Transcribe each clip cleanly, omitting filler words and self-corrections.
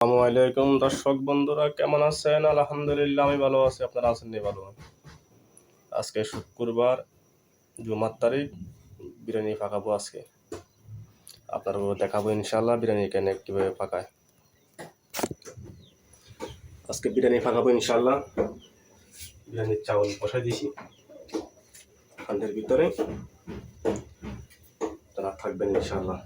আসসালামু আলাইকুম দর্শক বন্ধুরা, কেমন আছেন? আলহামদুলিল্লাহ, আমি ভালো আছি। আপনারা আছেন নি ভালো? আজকে শুক্রবার, জুমার তারিখ। বিরিয়ানি পাকাবো আজকে, আপনারা দেখাবো ইনশাল্লাহ বিরিয়ানি কেনে কীভাবে পাকায়। আজকে বিরিয়ানি পাকাবো ইনশাল্লাহ। বিরিয়ানির চাউল বসাই দিয়েছি হান্ডের ভিতরে, তারা থাকবেন ইনশাল্লাহ।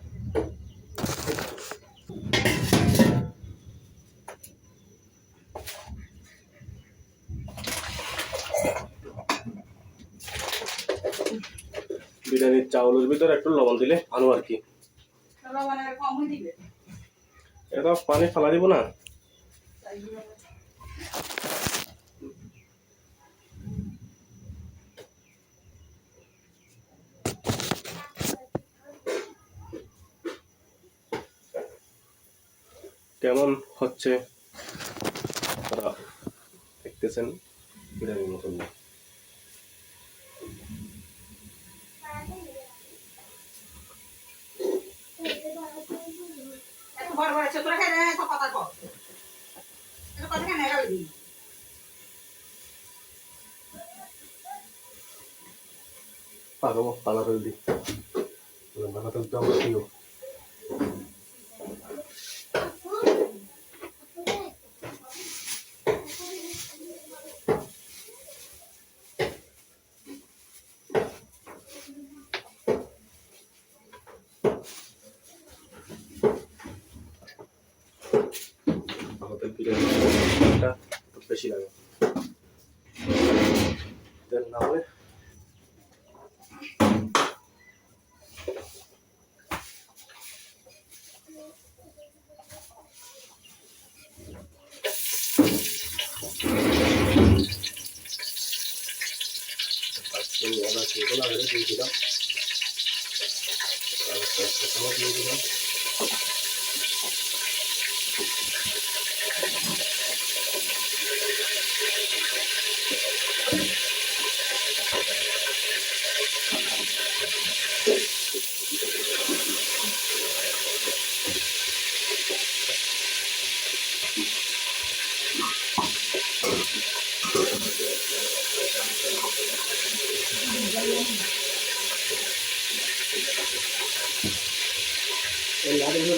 বিরিয়ানির চাউলের ভিতরে একটু লবণ দিলে ভালো আর কি। এটা পানি ফালা দিব না, কেমন হচ্ছে তারা দেখতেছেন বিরিয়ানির মতন। পাকাবো পালা ফেল দি পালা ফেলতে আমার প্রিয়। আমাদের বিরিয়ানিটা বেশি লাগে, তেল না হলে দিয়ে দিলাম, দিয়ে দিলাম।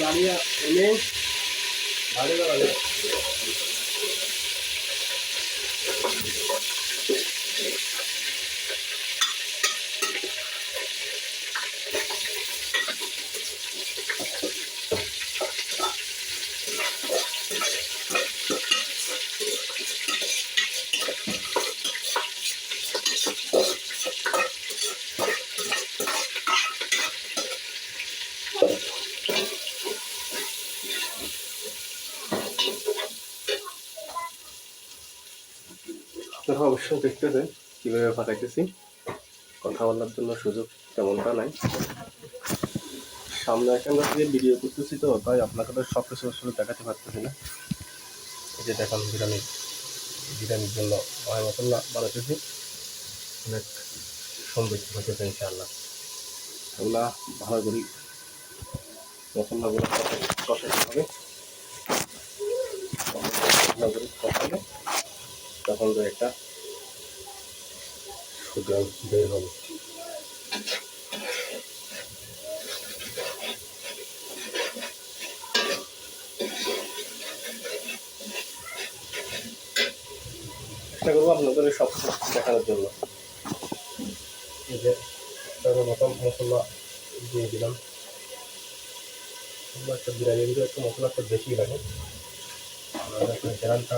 লাড়িয়া এনে লাড়িয়ে লাড়িয়ে আপনারা অবশ্যই দেখতেছেন কীভাবে পাঠাইতেছি। কথা বলার জন্য সুযোগ তেমনটা নাই, সামনে ক্যামেরা দিয়ে ভিডিও করতেছি তো, তাই আপনাকে তো সব কিছু আসলে দেখাতে পারতেছি না। এই যে দেখান বিরিয়ানির জন্য মশলা বানাতেছি, অনেক সমৃদ্ধ হতেছে ইনশাআল্লাহ। এগুলা ভালো করি মশলাগুলো কষাতে হবে, কষালে তখন তো একটা সুগন্ধ বের হবে। চেষ্টা করবো আপনাদের সব দেখানোর জন্য। এই যে সর্বপ্রথম মশলা দিয়ে দিলাম, একটা বিরিয়ানির ভিতরে একটু মশলা একটু বেশি লাগে, গ্রানটা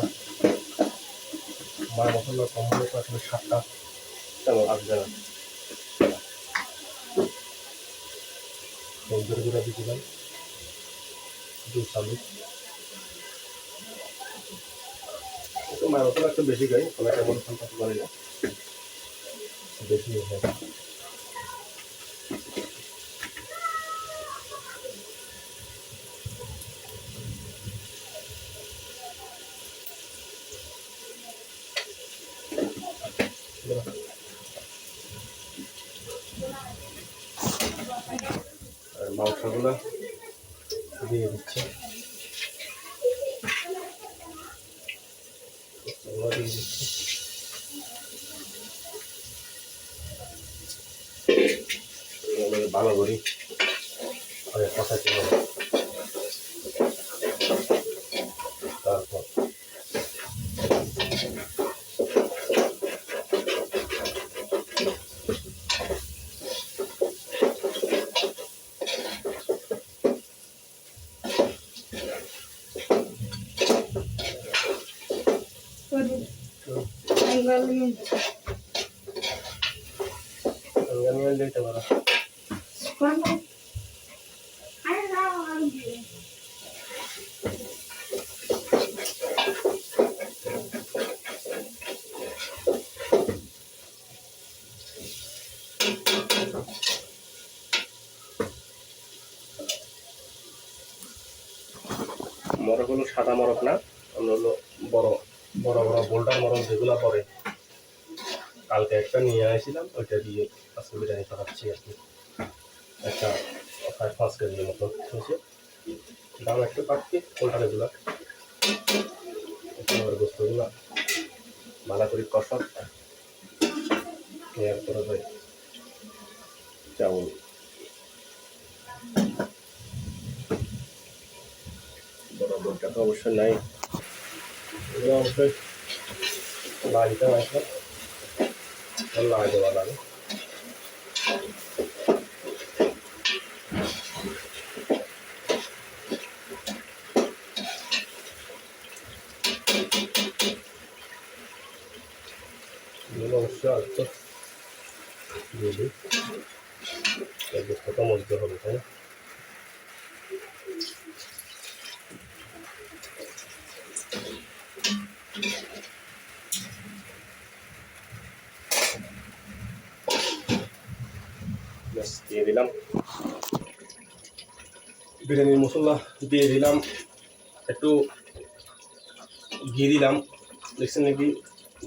মার মশলা কম হলে তো আসলে স্বাদটা তেমন আসবে না। হলুদের গুঁড়া দিয়ে দিলাম 2 চামচ, মার মশলা একটু বেশি খাই, আমরা কেমন খান পারি না, বেশি হয়। আর মাংসগুলো দিয়ে দিচ্ছি। গুঁড়া দিয়ে দিচ্ছি। ভালো করি কষাতে হবে। তারপর দিতে পারো। মরক হলো সাদা মরক না, আমরা হলো বড় বড় বড় বোল্ডার মরক যেগুলো পরে। কালকে একটা নিয়ে আসছিলাম, ওইটা দিয়ে আজকে বিরিয়ানি খাওয়াচ্ছি আর কি। একটা 5 কেজির মতো হয়েছে। দাম একটু কাটছি পোল্ট্রার এগুলো। গোস্তগুলো ভালো করে কষাত নেওয়ার পরে ভাই চাউল বরাবরটা তো অবশ্যই নাই, এগুলো অবশ্যই বাড়িতে আসলে লাগাই দেওয়া লাগে। এগুলো অবশ্যই আসতো দিয়ে দিই, গোস্তটা মজতে হবে, তাই না? দিয়ে দিলাম বিরিয়ানির মশলা, দিয়ে দিলাম একটু ঘি দিলাম, দেখছেন নাকি?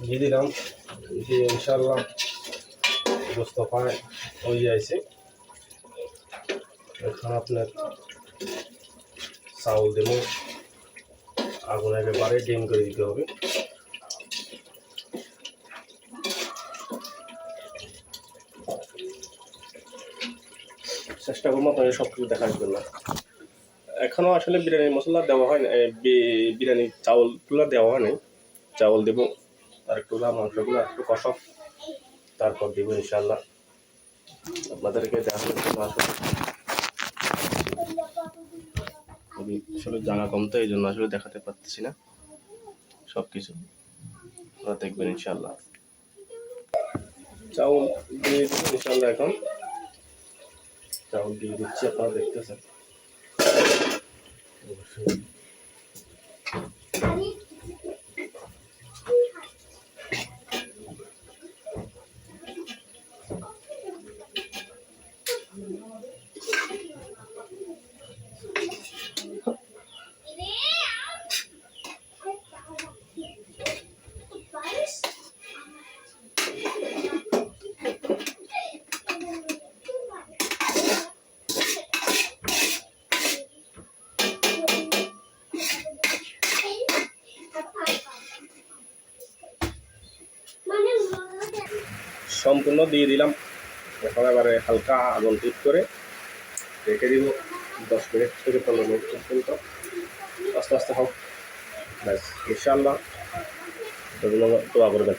ঘি দিলাম দিয়ে ইনশাল্লাহ গোস্ত পায় হয়ে যাইছে। এখন আপনার চাউল দেবো, আগুন একেবারে ডিম করে দিতে হবে। চেষ্টা করবো আপনাদের সব কিছু দেখার জন্য। এখনও আসলে বিরিয়ানির মশলা দেওয়া হয় না, বিরিয়ানির চাউলগুলো দেওয়া হয় নাই। চাউল দেবো আর একটু মাংসগুলো একটু কষাও, তারপর দেবো ইনশাল্লাহ। আপনাদেরকে দেখানোর জন্য আসলে আসলে জানা কম, তো এই জন্য আসলে দেখাতে পারতেছি না সব কিছু। আপনারা দেখবেন ইনশাল্লাহ। চাউল দিয়ে দিচ্ছি ইনশাল্লাহ। এখন চাউল দিয়ে দিচ্ছি, আপনারা দেখতেছেন। সম্পূর্ণ দিয়ে দিলাম। এখন এবারে হালকা আগুন ঠিক করে রেখে দিব 10 মিনিট থেকে 15 মিনিট পর্যন্ত। আস্তে আস্তে হোক, ব্যাস ইনশাআল্লাহ। দোয়া করবেন।